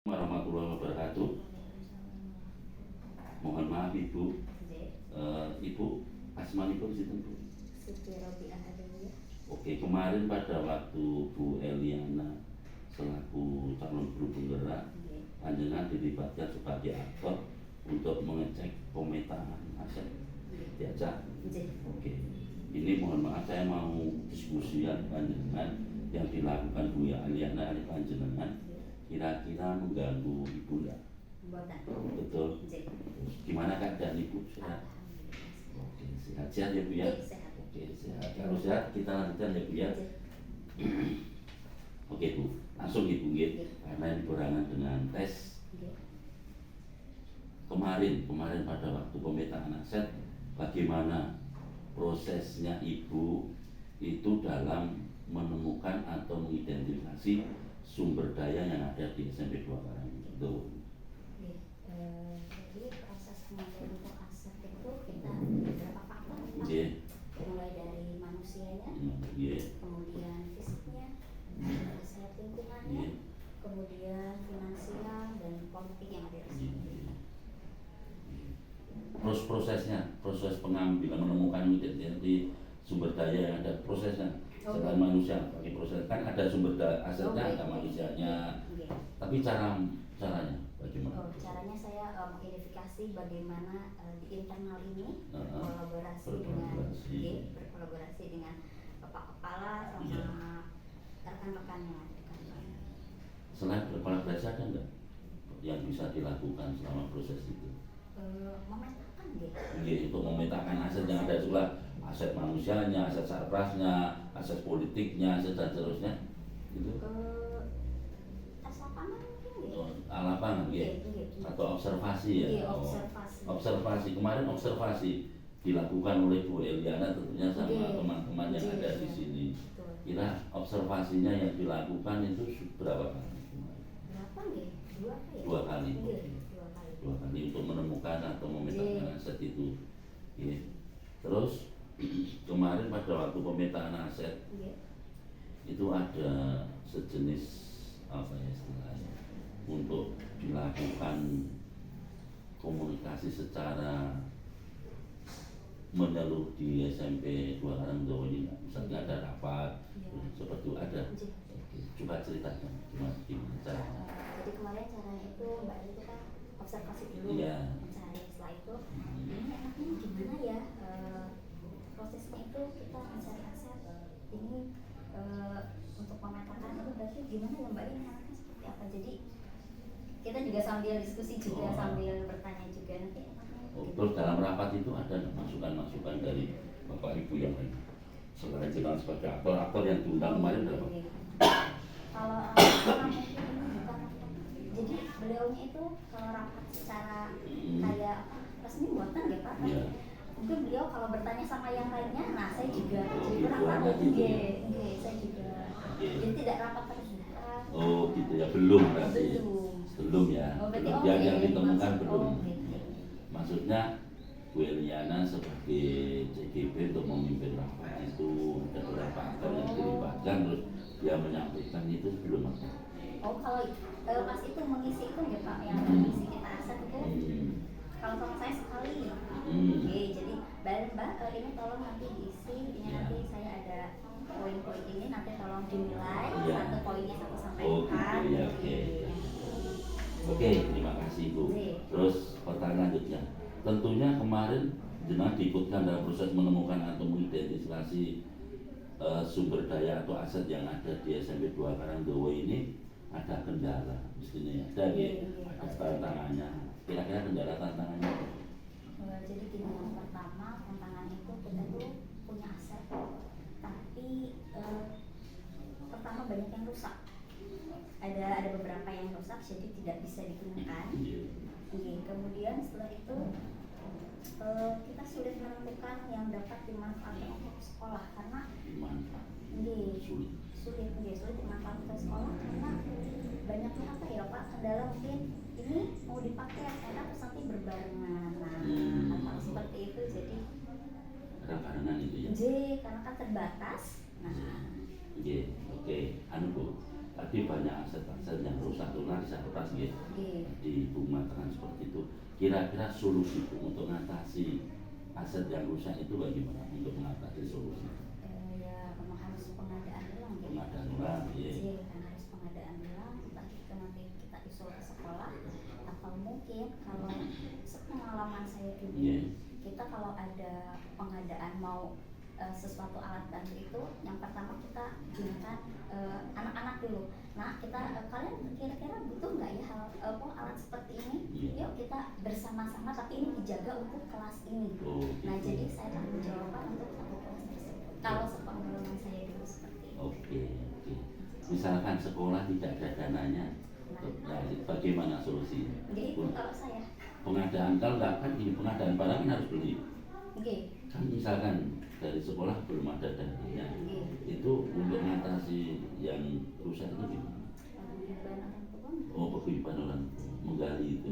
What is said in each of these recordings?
Warahmatullahi wabarakatuh. Mohon maaf Ibu, Ibu asmanipun sinten Bu? Siti Robiah Adawiyah. Oke, kemarin pada waktu Bu Eliana selaku calon guru penggerak, panjenengan dilibatkan sebagai aktor untuk mengecek pemetaan aset diajak. Oke, ini mohon maaf saya mau diskusi panjenengan yang dilakukan Bu Eliana oleh panjenengan kira-kira mengganggu Ibu enggak? Betul. Terus gimana keadaan Ibu? Sehat? Oke, sehat ya Bu ya? Sehat. Oke, sehat. Kalau sehat kita lanjutkan ya Bu ya. Oke Bu, langsung Ibu ya. Karena ini berbarengan dengan tes. Kemarin pada waktu pemetaan aset, bagaimana prosesnya Ibu itu dalam menemukan atau mengidentifikasi sumber daya yang ada di SMP 2 Karangdowo. Jadi proses pengambilan untuk aset itu kita beberapa faktor, mulai dari manusianya, kemudian fisiknya, aset lingkungannya, kemudian finansial dan politik yang ada di sini. Proses pengambilan menemukan identitas sumber daya yang ada, prosesnya selain manusia pakai proses kan ada sumber daya asetnya, ada manusianya, tapi caranya bagaimana? Caranya saya mengidentifikasi bagaimana di internal ini berkolaborasi dengan Bapak Kepala sama rekan-rekannya. Selain berkolaborasi ada nggak yang bisa dilakukan selama proses itu? Memetakan untuk memetakan aset yang ada, juga aset manusianya, aset sarprasnya, aset politiknya, aset dan seterusnya itu tes lapangan mungkin lapangan atau observasi ya. Observasi kemarin observasi dilakukan oleh Bu Eliana tentunya sama teman-teman yang ada di sini. Kira observasinya yang dilakukan itu berapa kali? Dua kali untuk menemukan atau memetakan aset itu. Terus kemarin pada waktu pemetaan aset itu ada sejenis apa ya istilahnya untuk dilakukan komunikasi secara menyeluruh di SMP 2 Karangdowo ini, misalnya ada rapat seperti itu ada. Coba ceritakan gimana caranya. Jadi kemarin caranya itu Mbak itu kan observasi dulu, mencari. Setelah itu ini enaknya gimana ya, prosesnya itu kita mencari aset ini untuk memetakan itu berarti gimana ya Mbak, ini enaknya seperti apa. Jadi kita juga sambil diskusi juga sambil bertanya juga nanti enaknya. Terus dalam rapat itu ada masukan-masukan dari Bapak Ibu yang lain selain jelas sebagai aktor yang diundang kemarin berapa? Kalau rapat mungkin ini bukan, jadi beliaunya itu kalau rapat secara kayak resmi buatan ya Pak. Mungkin beliau kalau bertanya sama yang lainnya, nah saya juga jadi kurang tahu. Saya juga jadi tidak rapat terbuka. Oh gitu ya, belum berarti. Belum ya. Yang ditemukan belum. Maksudnya Bu Eliana sebagai CGP untuk memimpin rapat itu ada beberapa aktor yang dilibatkan, terus dia menyampaikan itu belum ada. Kalau pas itu mengisi itu ya Pak, yang mengisi kita aset itu kalau sama saya sekali. Jadi Mbak ini tolong nanti diisi, ini nanti saya ada poin-poin ini nanti tolong dinilai satu poinnya 1 sampai 4. Oke, terima kasih Bu. Terus pertanyaan selanjutnya, tentunya kemarin jenengan diikutkan dalam proses menemukan atau mengidentifikasi sumber daya atau aset yang ada di SMP 2 Karangdowo ini ada kendala, mestinya ada tantangannya. Kira-kira kendala tantangannya apa? Jadi gini, yang pertama tantangan itu kita tuh punya aset, tapi pertama banyak yang rusak. Ada beberapa yang rusak jadi tidak bisa digunakan. Kemudian setelah itu kita sulit menentukan yang dapat dimanfaatkan untuk sekolah karena sulit dimanfaatkan untuk sekolah karena banyaknya apa ya Pak, kendala mungkin ini mau dipakai terus nanti berbarengan, atau seperti itu, jadi barengan itu ya. karena kan terbatas. Oke, Bu. tadi banyak aset-aset yang rusak tulang sarkas gitu di Pematang seperti itu. Kira-kira solusi Bu, untuk mengatasi aset yang rusak itu bagaimana untuk mengatasi solusi? Ya memang harus pengadaan ulang gitu. Pengadaan ulang, iya. Kan harus pengadaan ulang, entah itu nanti kita usul ke sekolah atau mungkin kalau pengalaman saya dulu, kita kalau ada pengadaan mau sesuatu alat bantu itu, yang pertama kita gunakan anak-anak dulu. Nah kita kalian kira-kira butuh nggak ya hal alat seperti ini? Yuk kita bersama-sama, tapi ini dijaga untuk kelas ini. Nah jadi saya tanggung jawabkan untuk satu kelas tersebut. Kalau sepengalaman saya dulu seperti itu. Oke. Misalkan sekolah tidak ada dananya, bagaimana solusinya? Jadi itu kalau saya. Pengadaan, kalau nggak kan ini pengadaan barang kan harus beli. Kan misalkan dari sekolah belum ada dananya, itu untuk mengatasi yang rusak itu gimana? Paguyuban orang menggali itu.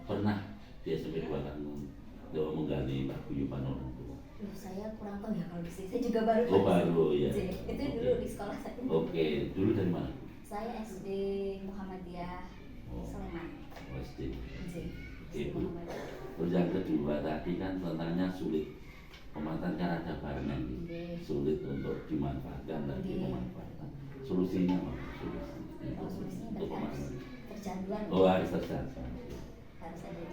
Pernah di SMP 2 kan menggali paguyuban orang tua. Saya kurang tahu ya kalau di sini. Saya juga baru. Baru ya. Itu dulu di sekolah saya. Oke, dulu dari mana? Saya SD Muhammadiyah Sleman. SD. Ibu. Terus yang kedua tadi kan tentangnya sulit. Pemanfaatan kan ada barengan sulit untuk dimanfaatkan dan dimanfaatkan. Solusinya apa? Solusinya untuk pemanfaatan. Terjadwal. Harus terjadwal. Harus ada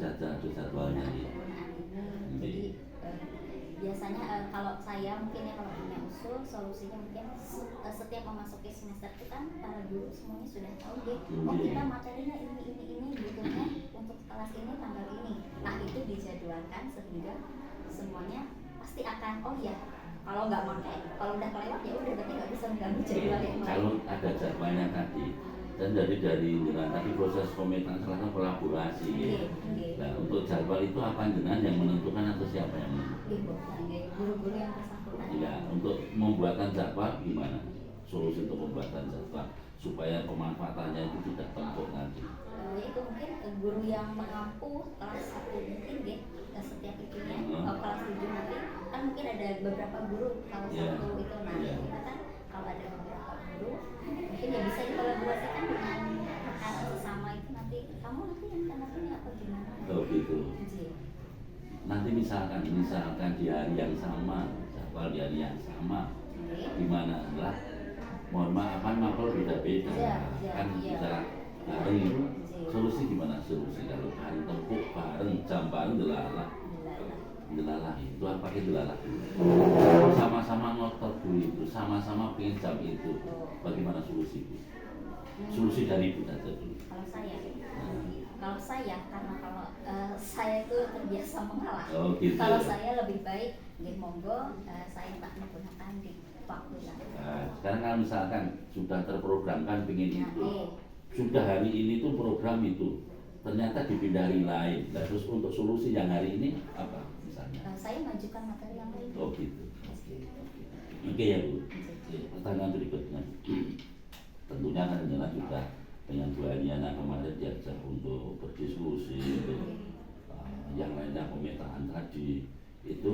jadwal. Ada jadwalnya. Jadi biasanya kalau saya mungkin ya kalau punya usul solusinya mungkin setiap memasuki semester itu kan para guru semuanya sudah tahu deh, oh kita materinya ini butuhnya untuk kelas ini tanggal ini. Nah itu dijadwalkan sehingga semuanya pasti akan kalau nggak pakai, kalau udah kelewat ya udah berarti nggak bisa mengganggu jadwal yang lain. Kalau ada jadwalnya tadi dan dari tadi proses pemetaan selama kolaborasi. Nah untuk jadwal itu apa jenengan yang menentukan atau siapa yang menentukan? Guru-guru yang bersangkutan. Ya, untuk membuatkan jadwal gimana? Solusi untuk membuatkan jadwal supaya pemanfaatannya itu tidak tempuk nanti. Itu mungkin guru yang mengampu kelas 1 mungkin deh setiap itunya kelas 7 nanti kan mungkin ada beberapa guru kalau satu itu kita kan kalau ada beberapa guru mungkin ya bisa dikolaborasikan dengan rekan sesama itu nanti kamu nanti yang tanggapannya apa gimana? Gitu. Nanti misalkan di hari yang sama, jadwal di hari yang sama, di mana lah, mohon maaf kan mapel beda-beda, kan bisa bareng. Solusi gimana solusi kalau hari tempuk bareng jam bareng delalah itu apa pakai delalah sama-sama ngotot dulu itu sama-sama pengen jam itu bagaimana solusi Bu? Solusi dari Ibu saja dulu. Kalau saya karena kalau saya itu terbiasa mengalah. Gitu. Kalau saya lebih baik monggo saya tak menggunakan di waktu yang. Sekarang kalau misalkan sudah terprogramkan pengen itu. Sudah hari ini tuh program itu ternyata dipindah hari lain. Nah, terus untuk solusi yang hari ini apa misalnya? Saya majukan materi yang lain. Gitu. Oke ya Bu. Pertanyaan berikutnya. Tentunya kan jelas juga dengan Bu Ariana kemarin diajak untuk berdiskusi yang lainnya pemetaan tadi itu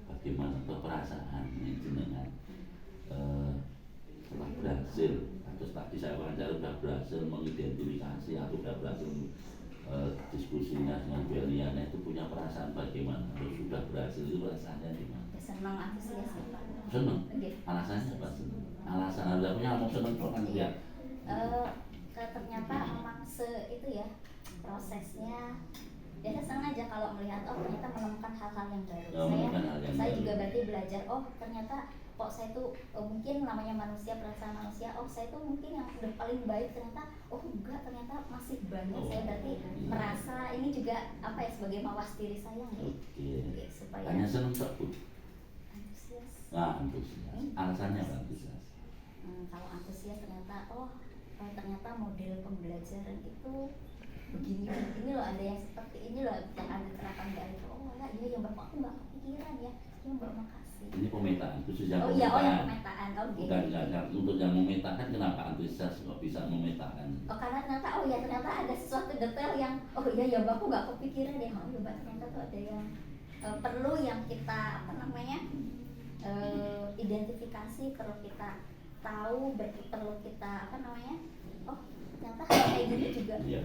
bagaimana perasaan jenengan setelah berhasil. Terus tadi saya wawancara sudah berhasil mengidentifikasi atau sudah berhasil diskusinya dengan Bu Eliana itu punya perasaan bagaimana? Kalau sudah berhasil itu perasaannya gimana? Senang, antusias Pak. Senang? Alasannya apa senang? Alasan Anda punya mau senang kok kan dia? Ternyata memang itu ya prosesnya. Ya saya senang aja kalau melihat ternyata menemukan hal-hal yang baru. Saya juga berarti belajar ternyata kok saya tuh mungkin namanya manusia, perasaan manusia, saya tuh mungkin yang udah paling baik ternyata enggak, ternyata masih banyak. Saya berarti merasa ini juga sebagai mawas diri saya nih. Supaya hanya senang tak Bu? Antusias. Antusias. Alasannya apa antusias? Kalau antusias ternyata ternyata model pembelajaran itu begini loh, ada yang seperti ini loh yang ada terapan dari iya ya Mbak, aku nggak kepikiran ya Mbak, makasih. Ini pemetaan khusus yang yang pemetaan. Bukan untuk yang memetakan, kenapa antusias kok bisa memetakan? Karena ternyata ada sesuatu detail yang iya ya Mbak, aku nggak kepikiran ya Mbak, ternyata tuh ada yang perlu yang kita identifikasi, perlu kita tahu, perlu kita apa namanya, oh ternyata hal kayak gini juga Iya.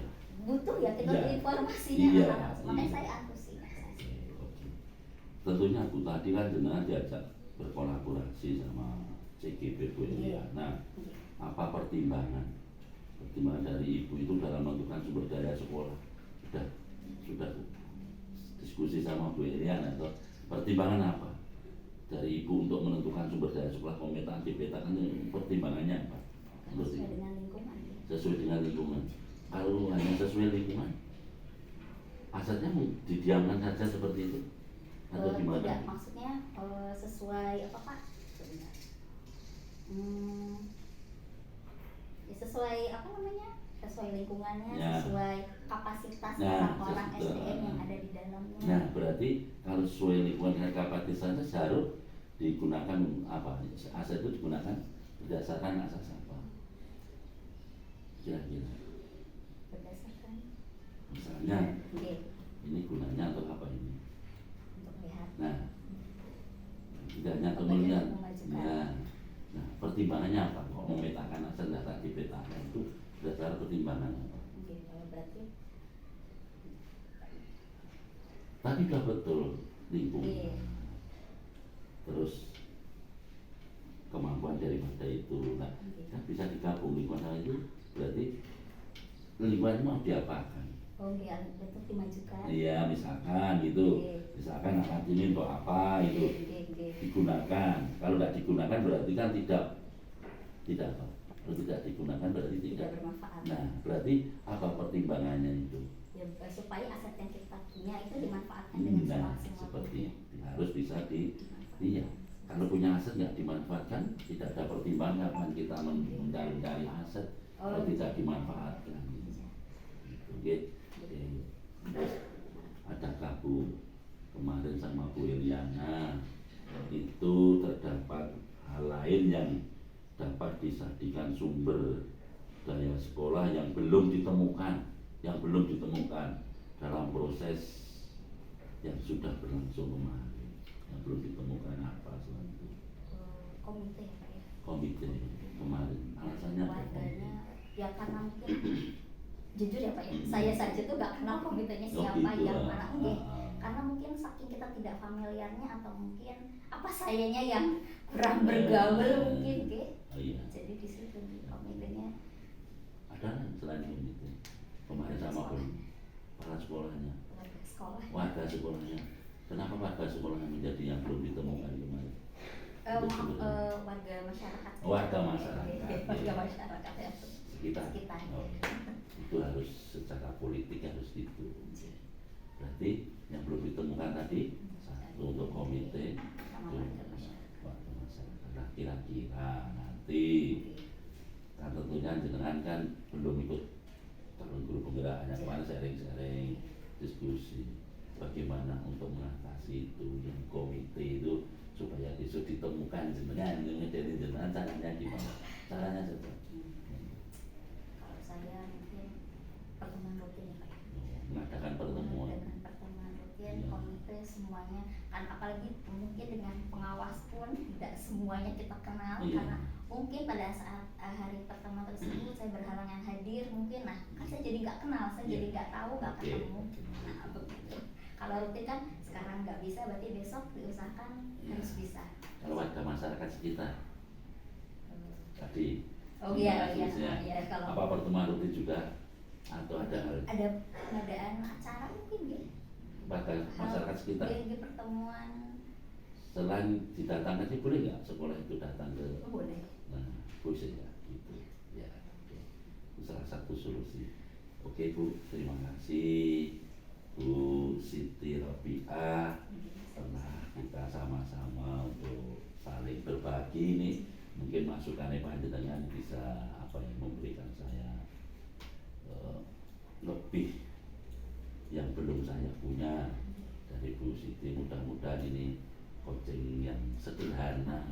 butuh ya kita Iya. informasinya. Iya. Makanya Iya. saya antusias. Oke. Tentunya Bu tadi kan jenengan diajak berkolaborasi sama CGP Bu Eliana. Apa pertimbangan dari Ibu itu dalam menentukan sumber daya sekolah? Sudah diskusi sama Bu Eliana atau pertimbangan apa dari Ibu untuk menentukan sumber daya sekolah pemetaan dipetakan, pertimbangannya apa? Sesuai dengan lingkungan. Sesuai dengan lingkungan. Kalau hanya sesuai lingkungan, asalnya didiamkan saja seperti itu atau gimana? Tidak, maksudnya sesuai apa Pak? Sebentar. Ya sesuai apa namanya? Sesuai lingkungannya, Ya. Sesuai kapasitas Nah, orang-orang sesuai. SDM yang ada di dalamnya. Nah, berarti kalau sesuai lingkungan dan kapasitasnya seharusnya digunakan apa? Aset itu digunakan berdasarkan asas apa? Kira-kira. Berdasarkan. Misalnya, Oke. ini gunanya untuk apa ini? Untuk melihat. Nah, tidak hanya untuk Bagaimana melihat. memajukan. Nah, pertimbangannya apa? Kok memetakan aset data dipetakan itu berdasarkan pertimbangan apa? Oke, kalau berarti. Tapi sudah betul lingkungan. Iya. Terus kemampuan daripada itu, nah, kan bisa digabung lingkungan itu berarti lingkungan itu mau diapakan? Oh iya, betul dimajukan. Iya, misalkan gitu, misalkan alat ini untuk apa itu digunakan. Kalau tidak digunakan berarti kan tidak apa? Kalau tidak digunakan berarti tidak bermanfaat. Nah, berarti apa pertimbangannya itu? Ya, supaya aset yang kita punya itu dimanfaatkan dengan Nah, semaksimal seperti mungkin. harus bisa iya. Kalau punya aset nggak dimanfaatkan, tidak ada pertimbangan kapan kita mencari aset kalau tidak dimanfaatkan. Gitu. Terus adakah Bu kemarin sama Bu Eliana itu terdapat hal lain yang dapat disadikan sumber daya sekolah yang belum ditemukan dalam proses yang sudah berlangsung kemarin, yang belum ditemukan apa selain itu? Komite ya Pak ya. Komite kemarin alasannya apa? Warganya ya karena mungkin jujur ya Pak ya, saya saja tuh gak kenal komitenya siapa gitu, yang mana enggak. Karena mungkin saking kita tidak familiarnya atau mungkin apa sayanya yang kurang bergaul mungkin gitu. Iya. Jadi di situ di komitenya Ada selain komite kemarin sama para sekolahnya, warga sekolahnya. Kenapa warga sekolahnya menjadi yang belum ditemukan kemarin? Warga masyarakat. Warga masyarakat. Warga masyarakat ya. Sekitar. Sekitar. Itu harus secara politik harus gitu. Berarti yang belum ditemukan tadi satu untuk komite, itu warga masyarakat. Nah, kira-kira nanti kan tentunya jenengan kan belum ikut calon guru penggerak, hanya kemarin sharing-sharing diskusi bagaimana untuk mengatasi itu yang komite itu supaya besok ditemukan jenengan dari jenengan caranya gimana? Caranya seperti Kalau saya mungkin pertemuan rutin ya Pak. mengadakan pertemuan. Dengan pertemuan rutin komite semuanya kan, apalagi mungkin dengan pengawas pun tidak semuanya kita kenal. Karena mungkin pada saat hari pertama tersebut saya berhalangan hadir mungkin, nah kan saya jadi nggak kenal, saya jadi nggak tahu, nggak ketemu. Nah begitu. Kalau rutin kan sekarang nggak bisa, berarti besok diusahakan harus bisa. Kalau warga masyarakat sekitar tadi Kalau apa pertemuan rutin juga atau ada pengadaan acara mungkin ya. warga masyarakat sekitar Di pertemuan selain didatangkan sih boleh nggak sekolah itu datang ke boleh. nah boleh ya gitu ya. Oke. Itu salah satu solusi. Oke Bu, terima kasih Bu Siti Robiah, telah kita sama-sama untuk saling berbagi nih, mungkin masukannya panjenengan bisa apa yang memberikan saya lebih yang belum saya punya dari Bu Siti. Mudah-mudahan ini coaching yang sederhana,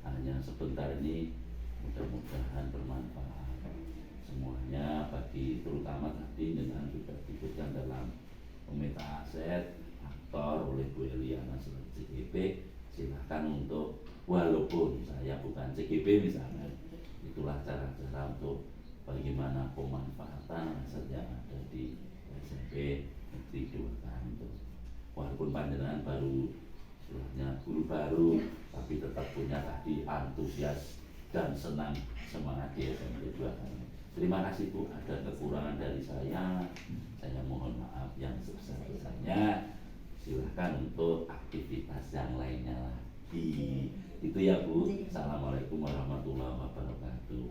hanya sebentar ini, mudah-mudahan bermanfaat semuanya bagi terutama tadi dengan sudah disebutkan dalam pemeta aset aktor oleh Bu Eliana selaku CGP. Silahkan untuk walaupun saya bukan CGP misalnya itulah cara-cara untuk bagaimana pemanfaatan saja ada di SMP Negeri 2 Kanto. Walaupun panjenengan baru istilahnya guru baru, tapi tetap punya tadi antusias dan senang semangat di SMP 2 Kanto. Terima kasih Bu, ada kekurangan dari saya mohon maaf yang sebesar-besarnya. Silahkan untuk aktivitas yang lainnya lagi. Itu ya Bu. Assalamualaikum warahmatullahi wabarakatuh.